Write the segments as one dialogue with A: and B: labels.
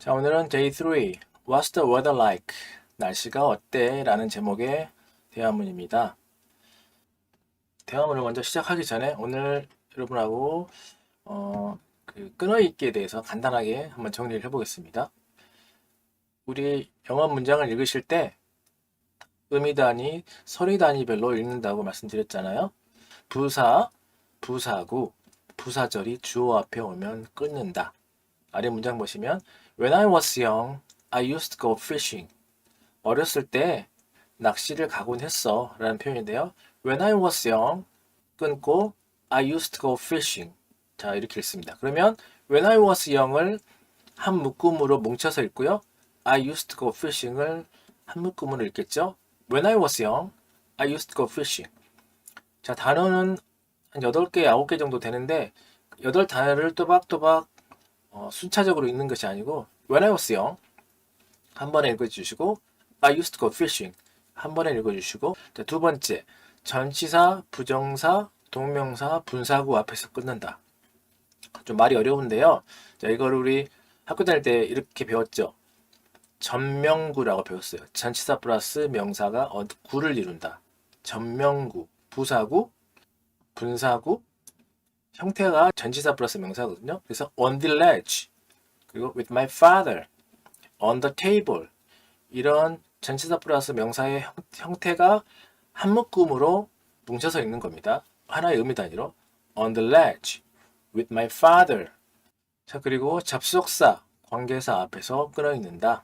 A: 자, 오늘은 Day 3, What's the weather like? 날씨가 어때? 라는 제목의 대화문입니다. 대화문을 먼저 시작하기 전에 오늘 여러분하고 끊어읽기에 대해서 간단하게 한번 정리를 해보겠습니다. 우리 영어 문장을 읽으실 때 의미 단위, 서리 단위별로 읽는다고 말씀드렸잖아요. 부사, 부사구, 부사절이 주어 앞에 오면 끊는다. 아래 문장 보시면 When I was young, I used to go fishing. 어렸을 때 낚시를 가곤 했어 라는 표현인데요. When I was young, 끊고 I used to go fishing. 자, 이렇게 읽습니다. 그러면 When I was young을 한 묶음으로 뭉쳐서 읽고요. I used to go fishing을 한 묶음으로 읽겠죠. When I was young, I used to go fishing. 자, 단어는 한 8개, 9개 정도 되는데 8단어를 또박또박 순차적으로 읽는 것이 아니고 When I was young 한 번에 읽어주시고 I used to go fishing 한 번에 읽어주시고 자, 두 번째 전치사, 부정사, 동명사, 분사구 앞에서 끊는다. 좀 말이 어려운데요. 자, 이걸 우리 학교 다닐 때 이렇게 배웠죠. 전명구라고 배웠어요. 전치사 플러스 명사가 구를 이룬다. 전명구, 부사구, 분사구, 형태가 전치사 플러스 명사거든요. 그래서 on the ledge, 그리고 with my father, on the table 이런 전치사 플러스 명사의 형태가 한 묶음으로 뭉쳐서 읽는 겁니다. 하나의 의미 단위로 on the ledge, with my father. 자, 그리고 접속사, 관계사 앞에서 끊어 읽는다.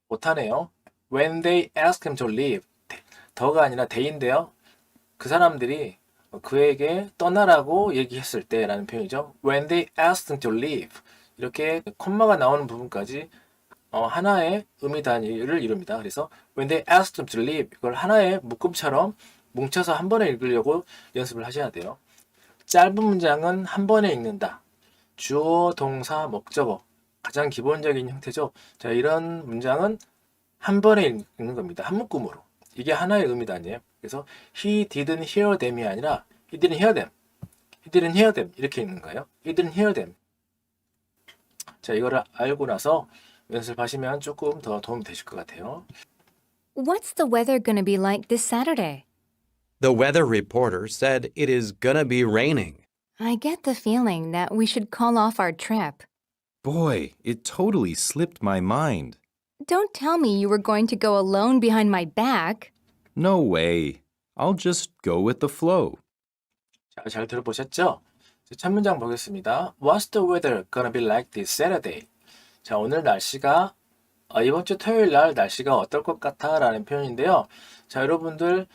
A: 못하네요. When they ask him to leave, 더가 아니라 they인데요. 그 사람들이 그에게 떠나라고 얘기했을 때라는 표현이죠. When they asked him to leave 이렇게 콤마가 나오는 부분까지 하나의 의미 단위를 이룹니다. 그래서 when they asked him to leave 이걸 하나의 묶음처럼 뭉쳐서 한 번에 읽으려고 연습을 하셔야 돼요. 짧은 문장은 한 번에 읽는다. 주어, 동사, 목적어 가장 기본적인 형태죠. 자, 이런 문장은 한 번에 읽는 겁니다. 한 묶음으로. 이게 하나의 의미 단위예요. 그래서 he didn't hear them이 아니라 he didn't hear them. he didn't hear them 이렇게 읽는 거예요. he didn't hear them. 자, 이거를 알고 나서 연습하시면 조금 더 도움이 되실 것 같아요.
B: What's the weather going to be like this Saturday?
C: The weather reporter said it is gonna be raining.
B: I get the feeling that we should call off our trip.
D: Boy, it totally slipped my mind.
B: Don't tell me you were going to go alone behind my back.
D: No way. I'll just go with the flow.
A: 자, 잘 들어보셨죠? 첫 문장 보겠습니다. What's the weather gonna be like this Saturday? 자, 오늘 날씨가 이번 주 토요일 날 날씨가 어떨 것 같아? 라는 표현인데요. 자, 여러분들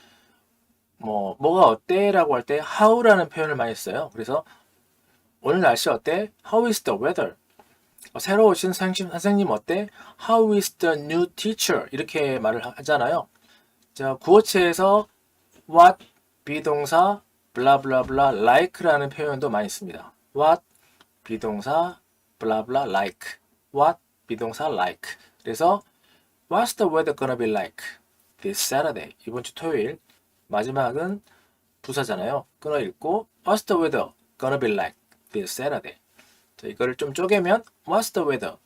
A: 뭐가 어때? 라고 할 때 how라는 표현을 많이 써요. 그래서 오늘 날씨 어때? How is the weather? 새로 오신 선생님 어때? How is the new teacher? 이렇게 말을 하잖아요. 자, 구어체에서 what, 비동사, 블라블라블라, like라는 표현도 많이 씁니다. what, 비동사, 블라블라, like. what, 비동사, like. 그래서 what's the weather gonna be like this Saturday? 이번 주 토요일. 마지막은 부사잖아요. 끊어 읽고 what's the weather gonna be like this Saturday? 자, 이거를 좀 쪼개면 what's the weather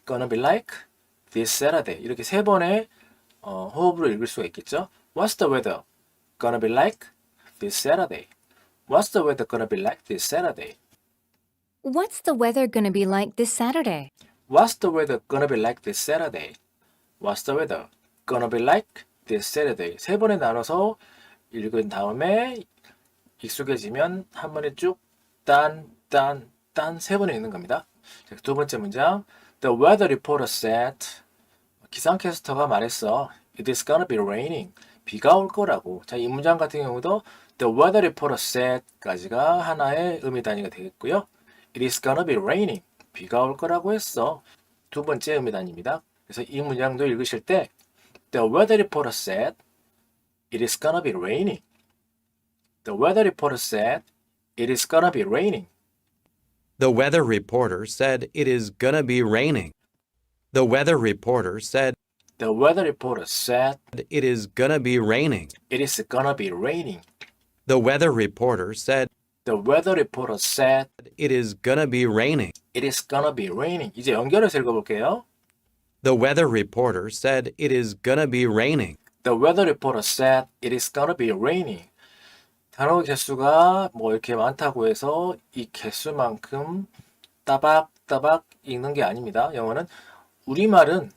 A: gonna be like this Saturday? 이렇게 세 번의 호흡으로 읽을 수가 있겠죠. What's the weather gonna be like this Saturday? What's the weather gonna be like this Saturday?
B: What's the weather going to be like this Saturday?
A: What's the weather gonna be like this Saturday? What's the weather gonna be like this Saturday? 세 번에 나눠서 읽은 다음에 익숙해지면 한 번에 쭉 딴 세 번에 읽는 겁니다. 자, 두 번째 문장. The weather reporter said 기상캐스터가 말했어. It is gonna be raining. 비가 올 거라고. 자, 이 문장 같은 경우도 The weather reporter said까지가 하나의 의미 단위가 되겠고요. It is gonna be raining. 비가 올 거라고 했어. 두 번째 의미 단위입니다. 그래서 이 문장도 읽으실 때 The weather reporter said It is gonna be raining. The weather reporter said it is gonna be raining.
C: The weather reporter said it is gonna be raining. The weather reporter said
A: The weather reporter said
C: it is gonna be raining.
A: it is gonna be raining.
C: The weather reporter said
A: The weather reporter said
C: it is gonna be raining.
A: it is gonna be raining. 이제 연결해서 읽어볼게요.
C: The weather reporter said it is gonna be raining.
A: The weather reporter said it is gonna be raining. 단어 개수가 뭐 이렇게 많다고 해서 이 개수만큼 따박따박 읽는 게 아닙니다. 영어는 우리말은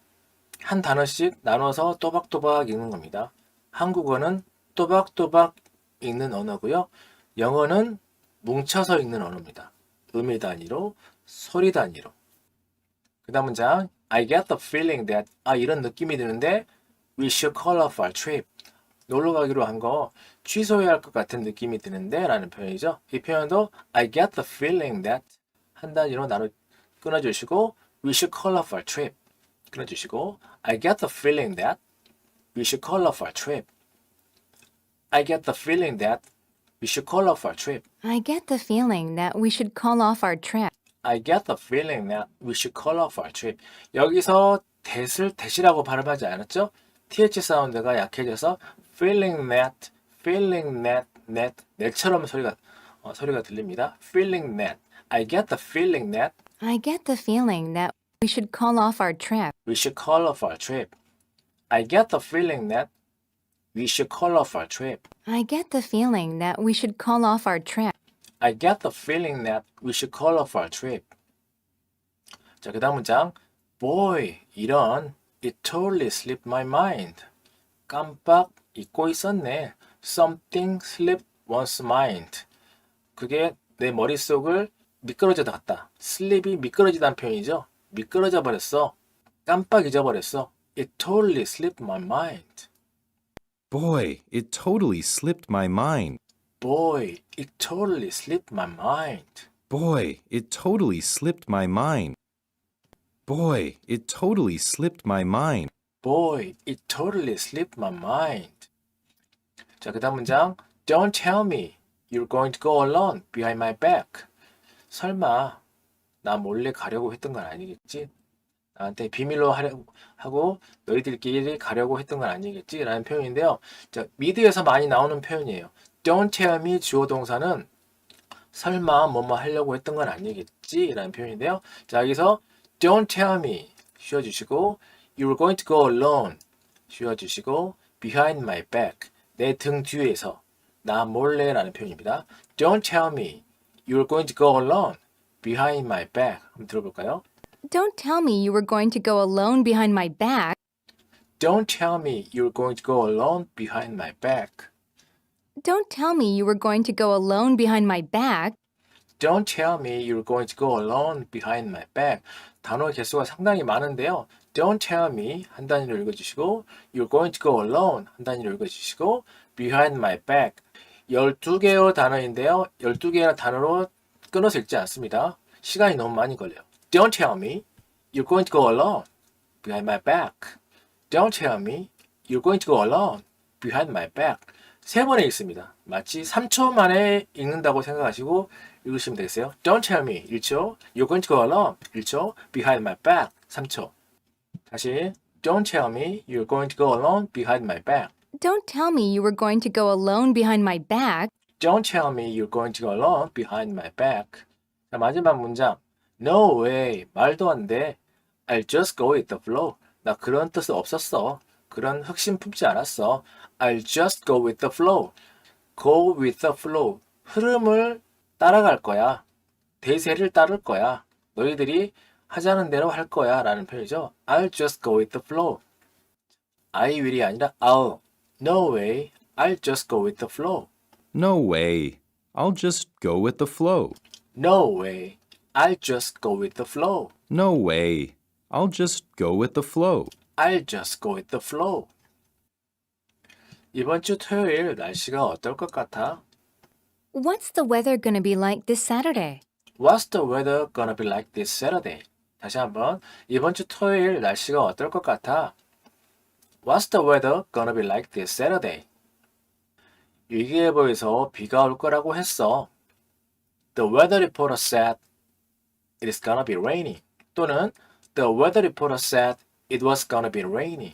A: 한 단어씩 나눠서 또박또박 읽는 겁니다. 한국어는 또박또박 읽는 언어고요. 영어는 뭉쳐서 읽는 언어입니다. 음의 단위로, 소리 단위로. 그 다음 문장 I get the feeling that 이런 느낌이 드는데 we should call off our trip. 놀러 가기로 한 거 취소해야 할 것 같은 느낌이 드는데 라는 표현이죠. 이 표현도 I get the feeling that 한 단위로 끊어주시고 we should call off our trip. 끊어주시고 I get the feeling that we should call off our trip. I get the feeling that we should call off our trip.
B: I get the feeling that we should call off our trip.
A: I get the feeling that we should call off our trip. 여기서 that을 that이라고 발음하지 않았죠? th 사운드가 약해져서 feeling that, that처럼 소리가 들립니다. feeling that. I get the feeling that
B: I get the feeling that we should call off our trip.
A: we should call off our trip. I get the feeling that we should call off our trip.
B: I get the feeling that we should call off our trip.
A: I get the feeling that we should call off our trip. 자, 그 다음 문장. Boy, 이런. It totally slipped my mind. 깜빡 잊고 있었네. Something slipped one's mind. 그게 내 머릿속을 미끄러져 갔다. slip이 미끄러지다는 표현이죠. 미끄러져 버렸어. 깜빡 잊어버렸어. It totally slipped my mind.
D: Boy, it totally slipped my mind.
A: Boy, it totally slipped my mind.
D: Boy, it totally slipped my mind. Boy, it totally slipped my mind.
A: Boy, it totally slipped my mind. 자, 그 다음 문장. Don't tell me you're going to go alone behind my back. 설마 나 몰래 가려고 했던 건 아니겠지? 나한테 비밀로 하고 너희들끼리 가려고 했던 건 아니겠지? 라는 표현인데요. 자, 미드에서 많이 나오는 표현이에요. Don't tell me 주어 동사는 설마 뭐뭐 하려고 했던 건 아니겠지? 라는 표현인데요. 자, 여기서 Don't tell me 쉬어주시고 You're going to go alone 쉬어주시고 Behind my back 내 등 뒤에서 나 몰래 라는 표현입니다. Don't tell me You're going to go alone behind my back. 한번 들어볼까요?
B: Don't tell me you were going to go alone behind my back.
A: Don't tell me you're going to go alone behind my back.
B: Don't tell me you were going to go alone behind my back.
A: Don't tell me you're going to go alone behind my back. 단어 개수가 상당히 많은데요. Don't tell me 한 단위로 읽어주시고 You're going to go alone 한 단위로 읽어주시고 Behind my back 12개의 단어인데요. 12개의 단어로 끊어서 읽지 않습니다. 시간이 너무 많이 걸려요. Don't tell me you're going to go alone behind my back. Don't tell me you're going to go alone behind my back. 3번에 읽습니다. 마치 3초 만에 읽는다고 생각하시고 읽으시면 되겠어요. Don't tell me 1초, you're going to go alone 1초, behind my back 3초. 다시 Don't tell me you're going to go alone behind my back.
B: Don't tell me you were going to go alone behind my back.
A: Don't tell me you're going to go alone behind my back. 자, 마지막 문장. No way. 말도 안 돼. I'll just go with the flow. 나 그런 뜻 없었어. 그런 흑심 품지 않았어. I'll just go with the flow. Go with the flow. 흐름을 따라갈 거야. 대세를 따를 거야. 너희들이 하자는 대로 할 거야. 라는 표현이죠. I'll just go with the flow. I will이 아니라 I'll. No way. I'll just go with the flow.
D: No way. I'll just go with the flow.
A: No way. I'll just go with the flow.
D: No way. I'll just go with the flow.
A: I'll just go with the flow. 이번 주 토요일 날씨가 어떨 것 같아?
B: What's the weather gonna be like this Saturday?
A: What's the weather gonna be like this Saturday? 다시 한번 이번 주 토요일 날씨가 어떨 것 같아? What's the weather gonna be like this Saturday? 일기예보에서 비가 올 거라고 했어. The weather reporter said it is gonna be raining. 또는 The weather reporter said it was gonna be raining.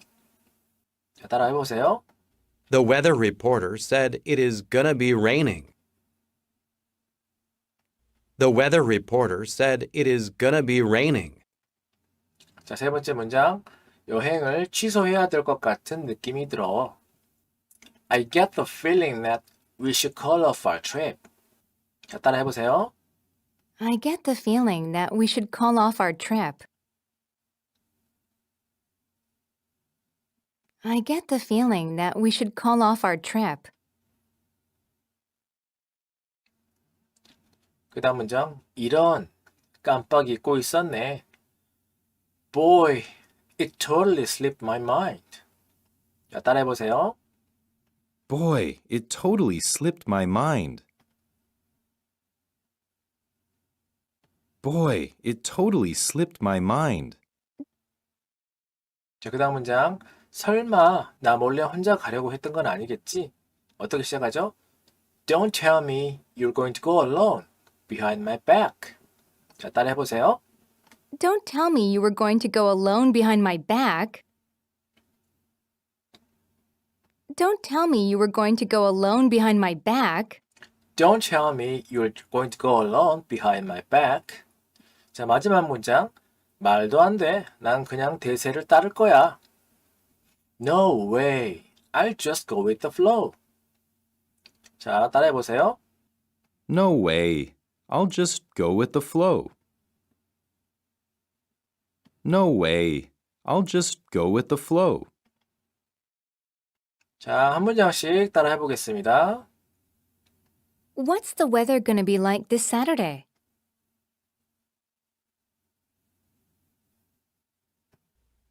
A: 자, 따라 해보세요.
C: The weather reporter said it is gonna be raining. The weather reporter said it is gonna be raining.
A: 자, 세 번째 문장. 여행을 취소해야 될 것 같은 느낌이 들어. I get the feeling that we should call off our trip. 자, 따라 해보세요.
B: I get the feeling that we should call off our trip. I get the feeling that we should call off our trip.
A: 그 다음 문장. 이런, 깜빡 잊고 있었네. Boy, it totally slipped my mind. 자, 따라 해보세요.
D: Boy, it totally slipped my mind. Boy, it totally slipped my mind.
A: 자, 그 다음 문장. 설마 나 몰래 혼자 가려고 했던 건 아니겠지? 어떻게 시작하죠? Don't tell me you're going to go alone behind my back. 자, 따라 해보세요.
B: Don't tell me you were going to go alone behind my back. Don't tell me you were going to go alone behind my back.
A: Don't tell me you're going to go alone behind my back. 자, 마지막 문장. 말도 안 돼. 난 그냥 대세를 따를 거야. No way. I'll just go with the flow. 자, 따라해 보세요.
D: No way. I'll just go with the flow. No way. I'll just go with the flow.
A: 자, 한 문장씩 따라해 보겠습니다.
B: What's the weather going to be like this Saturday?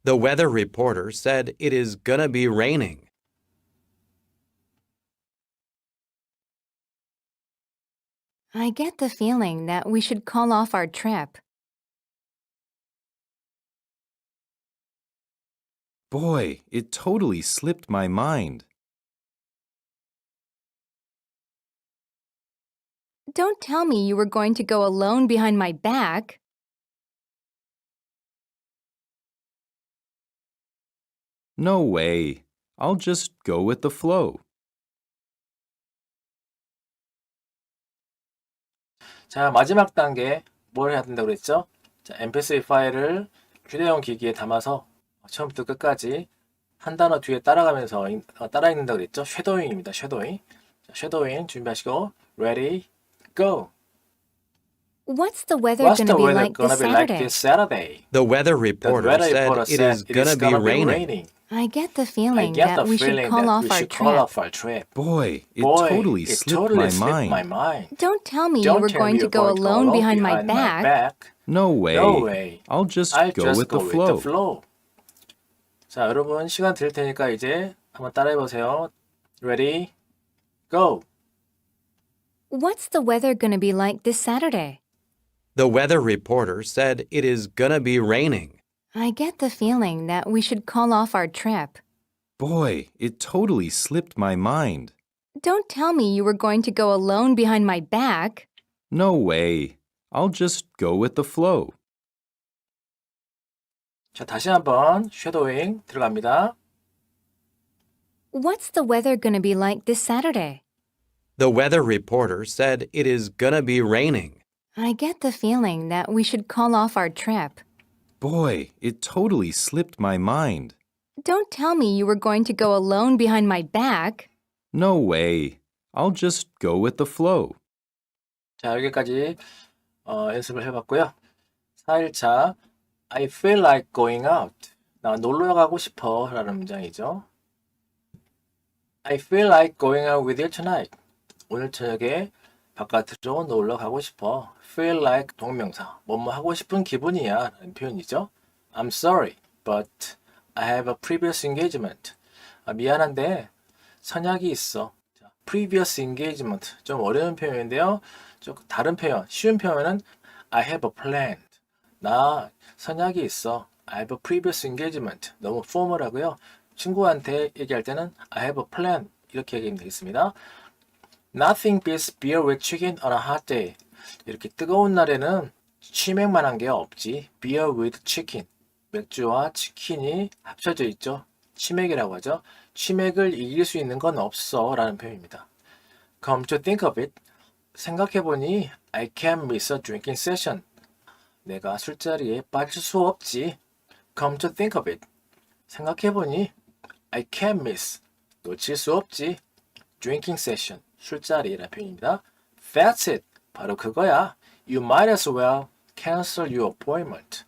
C: The weather reporter said it is gonna be raining.
B: I get the feeling that we should call off our trip.
D: Boy, it totally slipped my mind.
B: Don't tell me you were going to go alone behind my back.
D: No way. I'll just go with the flow.
A: 자, 마지막 단계 뭘 해야 된다고 그랬죠? 자, MP3 파일을 휴대용 기기에 담아서 처음부터 끝까지 한 단어 뒤에 따라가면서 따라 읽는다고 그랬죠? 쉐도잉입니다. 쉐도잉. 자, 쉐도잉 준비하시고 ready, go.
B: What's the weather
A: What's
B: going
A: the
B: to be
A: weather
B: like
A: gonna
B: this
A: be like
B: Saturday?
A: this Saturday?
C: The weather
A: The
C: reporter
A: weather
C: said
A: reporter
C: it is
A: said it
C: gonna
A: is
C: be
A: gonna be
C: raining.
A: raining.
B: I get the
A: I
B: feeling
A: get
B: that
A: the
B: we should
A: feeling
B: call
A: that
B: off
A: we
B: our
A: should call
B: trip.
A: off our trip.
D: Boy, it
A: Boy,
D: totally
A: it
D: slipped
A: totally
D: my
A: slipped
D: mind.
A: my mind.
B: Don't tell me you
A: Don't
B: were
A: tell
B: going
A: me
B: to
A: you're
B: go
A: going to go
B: alone
A: alone
B: behind my
A: my
B: back.
A: back.
D: No way.
A: No way.
D: I'll just
A: I'll
D: go
A: just
D: with
A: go
D: the
A: with
D: flow.
A: the flow. 자, 여러분 시간 드릴 테니까 이제 한번 따라해 보세요. Ready, go.
B: What's the weather going to be like this Saturday?
C: The weather reporter said it is gonna be raining.
B: I get the feeling that we should call off our trip.
D: Boy, it totally slipped my mind.
B: Don't tell me you were going to go alone behind my back.
D: No way. I'll just go with the flow.
A: 자, 다시 한번 쉐도잉 들어갑니다.
B: What's the weather going to be like this Saturday?
C: The weather reporter said it is gonna be raining.
B: I get the feeling that we should call off our trip.
D: Boy, it totally slipped my mind.
B: Don't tell me you were going to go alone behind my back.
D: No way. I'll just go with the flow.
A: 자, 여기까지 연습을 해봤고요. 4일차 I feel like going out. 나 놀러 가고 싶어 라는 문장이죠. I feel like going out with you tonight. 오늘 저녁에 바깥으로 놀러 가고 싶어. Feel like 동명사. 뭐뭐 하고 싶은 기분이야 라는 표현이죠. I'm sorry, but I have a previous engagement. 미안한데 선약이 있어. 자, previous engagement. 좀 어려운 표현인데요. 좀 다른 표현, 쉬운 표현은 I have a plan. 나 선약이 있어. I have a previous engagement. 너무 포멀하고요. 친구한테 얘기할 때는 I have a plan. 이렇게 얘기하면 되겠습니다. Nothing beats beer with chicken on a hot day. 이렇게 뜨거운 날에는 치맥만 한 게 없지. Beer with chicken. 맥주와 치킨이 합쳐져 있죠. 치맥이라고 하죠. 치맥을 이길 수 있는 건 없어 라는 표현입니다. Come to think of it, 생각해보니 I can't miss a drinking session. 내가 술자리에 빠질 수 없지. Come to think of it. 생각해보니 I can't miss. 놓칠 수 없지. Drinking session. 술자리라는 표현입니다. That's it. 바로 그거야. You might as well cancel your appointment.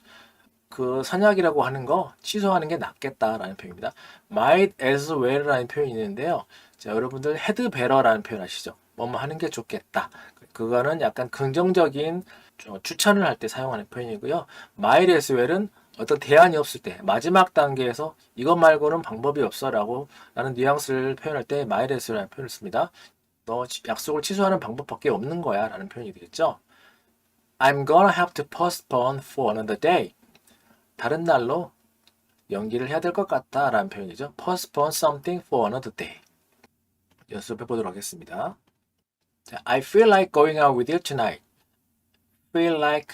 A: 그 선약이라고 하는 거 취소하는 게 낫겠다라는 표현입니다. Might as well라는 표현이 있는데요. 자, 여러분들 had better라는 표현 아시죠? 뭐뭐 하는 게 좋겠다. 그거는 약간 긍정적인 추천을 할 때 사용하는 표현이고요. Might as well은 어떤 대안이 없을 때 마지막 단계에서 이것 말고는 방법이 없어라고 라는 뉘앙스를 표현할 때 might as well라는 표현을 씁니다. 너 약속을 취소하는 방법밖에 없는 거야 라는 표현이 되겠죠. I'm gonna have to postpone for another day. 다른 날로 연기를 해야 될 것 같다 라는 표현이죠. Postpone something for another day. 연습해 보도록 하겠습니다. 자, I feel like going out with you tonight. Feel like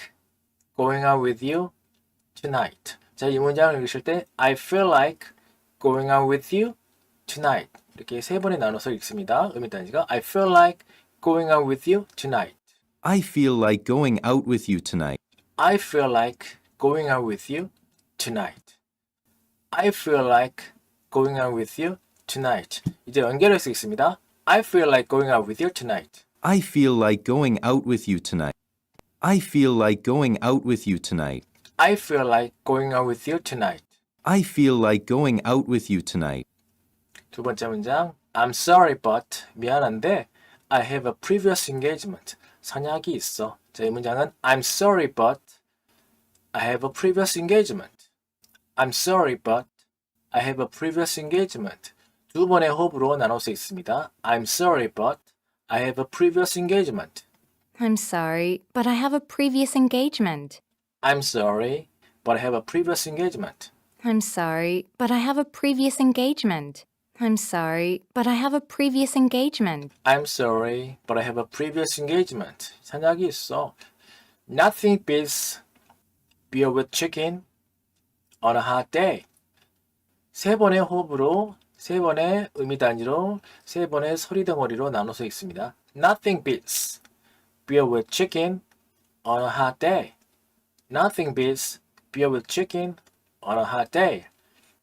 A: going out with you tonight. 자, 이 문장을 읽으실 때 I feel like going out with you tonight. 이렇게 세 번에 나눠서 읽습니다. 단위가 I feel like going out with you tonight.
D: I feel like going out with you tonight.
A: I feel like going out with you tonight. I feel like going out with you tonight. 이제 연결해서 읽습니다. I feel like going out with you tonight.
D: I feel like going out with you tonight. I feel like going out with you tonight.
A: I feel like going out with you tonight.
D: I feel like going out with you tonight.
A: 두 번째 문장. I'm sorry but 미안한데 I have a previous engagement. 선약이 있어. 자, 이 문장은 I'm sorry but I have a previous engagement. I'm sorry but I have a previous engagement. 두 번의 호흡으로 나눠서 있습니다. I'm sorry but I have a previous engagement.
B: I'm sorry, but I have a previous engagement.
A: I'm sorry but I have a previous engagement.
B: I'm sorry, but I have a previous engagement. I'm sorry, but I have a previous engagement.
A: I'm sorry but I have a previous engagement. 선약이 있어. Nothing beats beer with chicken on a hot day. 세 번의 호흡으로, 세 번의 의미 단위로, 세 번의 소리 덩어리로 나눠서 읽습니다. Nothing beats beer with chicken on a hot day. Nothing beats beer with chicken on a hot day.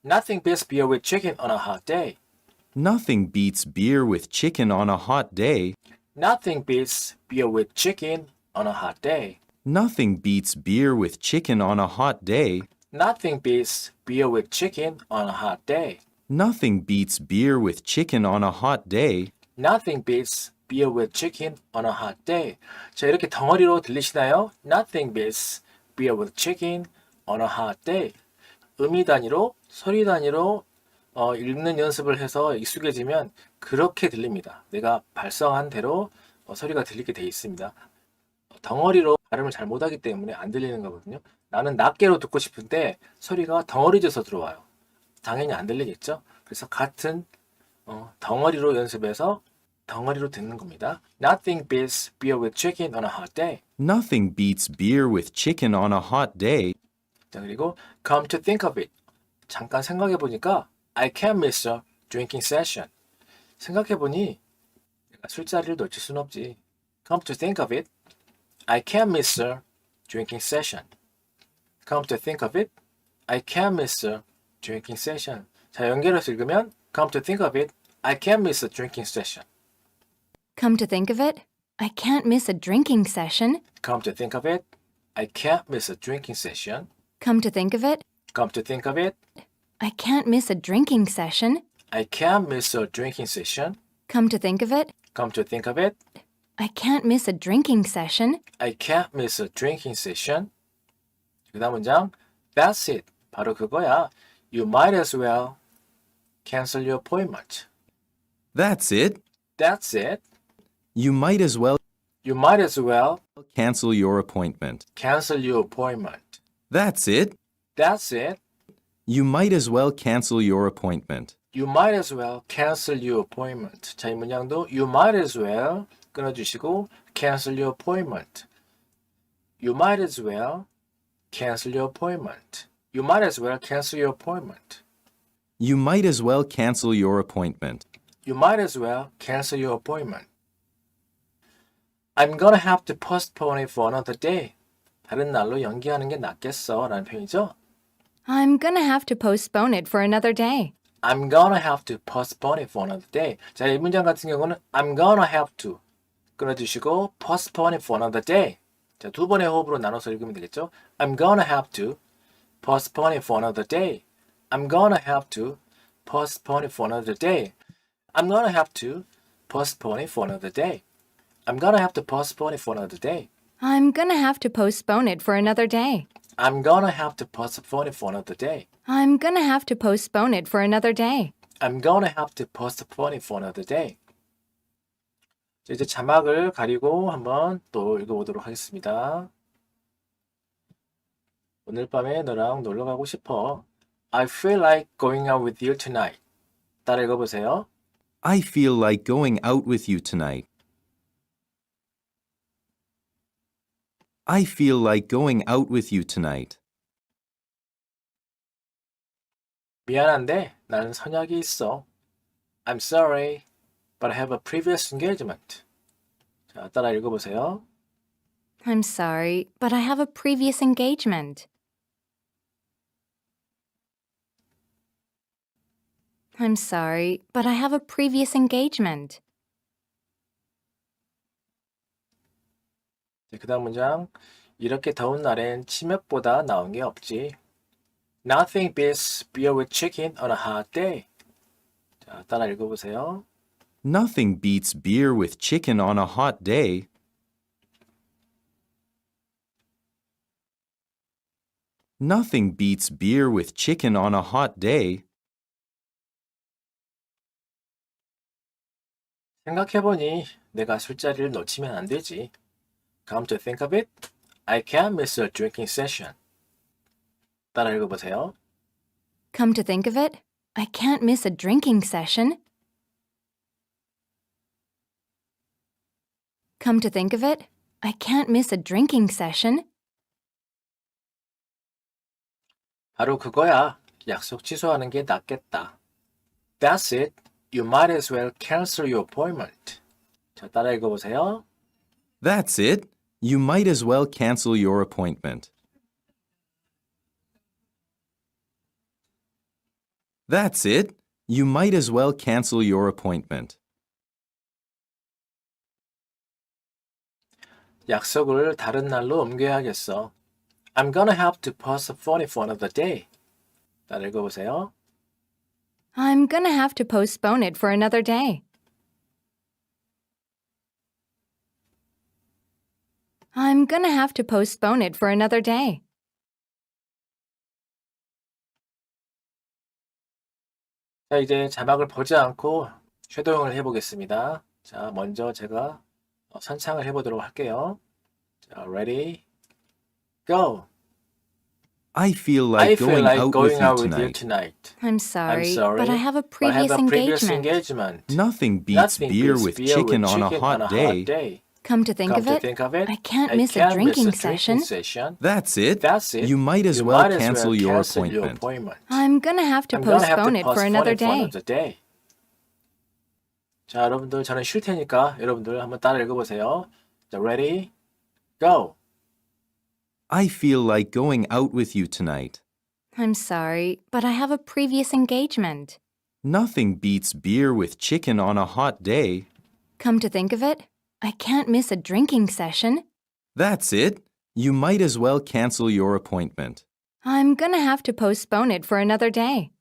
A: Nothing beats beer with chicken on a hot day.
D: Nothing beats beer with chicken on a hot day.
A: Nothing beats beer with chicken on a hot day.
D: Nothing beats beer with chicken on a hot day.
A: Nothing beats beer with chicken on a hot day.
D: Nothing beats beer with chicken on a hot day.
A: Nothing beats beer with chicken on a hot day. 자, 이렇게 덩어리로 들리시나요? Nothing beats beer with chicken on a hot day. 의미 단위로, 소리 단위로 읽는 연습을 해서 익숙해지면 그렇게 들립니다. 내가 발성한 대로 소리가 들리게 돼 있습니다. 덩어리로 발음을 잘 못하기 때문에 안 들리는 거거든요. 나는 낮게로 듣고 싶은데 소리가 덩어리져서 들어와요. 당연히 안 들리겠죠? 그래서 같은 덩어리로 연습해서 덩어리로 듣는 겁니다. Nothing beats beer with chicken on a hot day.
D: Nothing beats beer with chicken on a hot day.
A: 자, 그리고 come to think of it. 잠깐 생각해 보니까 I can't miss a drinking session. 생각해 보니 내가 술자리를 놓칠 순 없지. Come to think of it. I can't miss a drinking session. Come to think of it. I can't miss a drinking session. 자, 연결해서 읽으면 Come to think of it. I can't miss a drinking session.
B: Come to think of it, I can't miss a drinking session.
A: Come to think of it. I can't miss a drinking session.
B: Come to think of it,
A: Come to think of it.
B: I can't miss a drinking session.
A: I can't miss a drinking session.
B: Come to think of it,
A: Come to think of it.
B: I can't miss a drinking session.
A: I can't miss a drinking session. 그 다음 문장. That's it. 바로 그거야. You might as well cancel your appointment.
D: That's it.
A: That's it.
D: You might as well
A: You might as well
D: cancel your appointment.
A: cancel your appointment.
D: That's it.
A: That's it.
D: You might as well cancel your appointment.
A: You might as well cancel your appointment. 자, 이 문장도 you might as well 끊어주시고 cancel your appointment. You might as well cancel your appointment. You might as well cancel your appointment.
D: You might as well cancel your appointment.
A: You might as well cancel your appointment. I'm gonna have to postpone it for another day. 다른 날로 연기하는 게 낫겠어 라는 표현이죠.
B: I'm gonna have to postpone it for another day.
A: I'm gonna have to postpone it for another day. 자, 이 문장 같은 경우는 I'm gonna have to 끊어주시고 postpone it for another day. 자, 두 번의 호흡으로 나눠서 읽으면 되겠죠. I'm gonna have to postpone it for another day. I'm gonna have to postpone it for another day. I'm gonna have to postpone it for another day. I'm gonna have to postpone it for another day.
B: I'm gonna have to postpone it for another day.
A: I'm gonna have to postpone it for another day.
B: I'm gonna have to postpone it for another day.
A: I'm gonna have to postpone it for another day. 자, 이제 자막을 가리고 한번 또 읽어보도록 하겠습니다. 오늘 밤에 너랑 놀러 가고 싶어. I feel like going out with you tonight. 따라 읽어보세요.
D: I feel like going out with you tonight. I feel like going out with you tonight.
A: 미안한데 나는 선약이 있어. I'm sorry, but I have a previous engagement. 자, 따라 읽어보세요.
B: I'm sorry, but I have a previous engagement. I'm sorry, but I have a previous engagement.
A: 그 다음 문장. 이렇게 더운 날엔 치맥보다 나은 게 없지. Nothing beats beer with chicken on a hot day. 자, 따라 읽어보세요.
D: Nothing beats beer with chicken on a hot day. Nothing beats beer with chicken on a hot day.
A: 생각해보니 내가 술자리를 놓치면 안 되지. Come to think of it, I can't miss a drinking session. 따라 읽어보세요.
B: Come to think of it, I can't miss a drinking session. Come to think of it, I can't miss a drinking session.
A: 바로 그거야. 약속 취소하는 게 낫겠다. That's it. You might as well cancel your appointment. 자, 따라 읽어보세요.
D: That's it. You might as well cancel your appointment. That's it. You might as well cancel your appointment.
A: 약속을 다른 날로 옮겨야겠어. I'm gonna have to postpone it for another day. 따라 읽어보세요.
B: I'm gonna have to postpone it for another day. I'm gonna have to postpone it for another day.
A: 자, 이제 자막을 보지 않고 쉐도잉을 해보겠습니다. 자, 먼저 제가 선창을 해보도록 할게요. 자, ready, go.
D: I feel
A: I
D: like
A: feel
D: going
A: like
D: out
A: going
D: with you
A: out with you
D: tonight.
A: tonight.
B: I'm sorry,
A: sorry,
B: but I have a
A: But I
B: previous
A: have a previous
B: engagement.
A: engagement.
D: Nothing beats
A: Nothing
D: beer
A: beats
D: with
A: beer
D: chicken
A: with
D: on a
A: chicken
D: hot day.
B: Come to think
A: Come
B: of
A: to
B: it,
A: think of it,
B: I can't
A: I
B: miss a
A: can't
B: drinking
A: miss a drinking
B: session.
A: session.
D: That's it.
A: That's it.
D: You might as
A: You
D: well
A: might as
D: cancel
A: well
D: your
A: cancel your
D: appointment.
A: appointment.
B: I'm gonna have to
A: I'm gonna have
B: postpone
A: to
B: it for
A: postpone
B: another
A: it for
B: day.
A: another day. 자, 여러분들 저는 쉴 테니까 여러분들 한번 따라 읽어보세요. 자, ready, go.
D: I feel like going out with you tonight.
B: I'm sorry, but I have a previous engagement.
D: Nothing beats beer with chicken on a hot day.
B: Come to think of it, I can't miss a drinking session.
D: That's it. You might as well cancel your appointment.
B: I'm gonna have to postpone it for another day.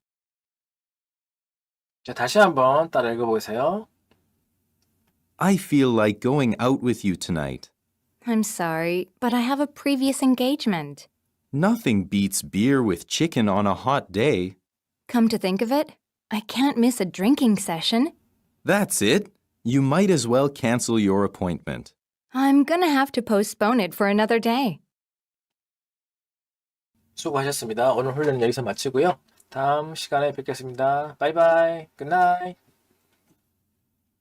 A: 자, 다시 한번 따라 읽어보세요.
D: I feel like going out with you tonight.
B: I'm sorry, but I have a previous engagement.
D: Nothing beats beer with chicken on a hot day.
B: Come to think of it, I can't miss a drinking session.
D: That's it. You might as well cancel your appointment.
B: I'm gonna have to postpone it for another day.
A: 수고하셨습니다. 오늘 훈련은 여기서 마치고요. 다음 시간에 뵙겠습니다. 바이바이. 굿나잇.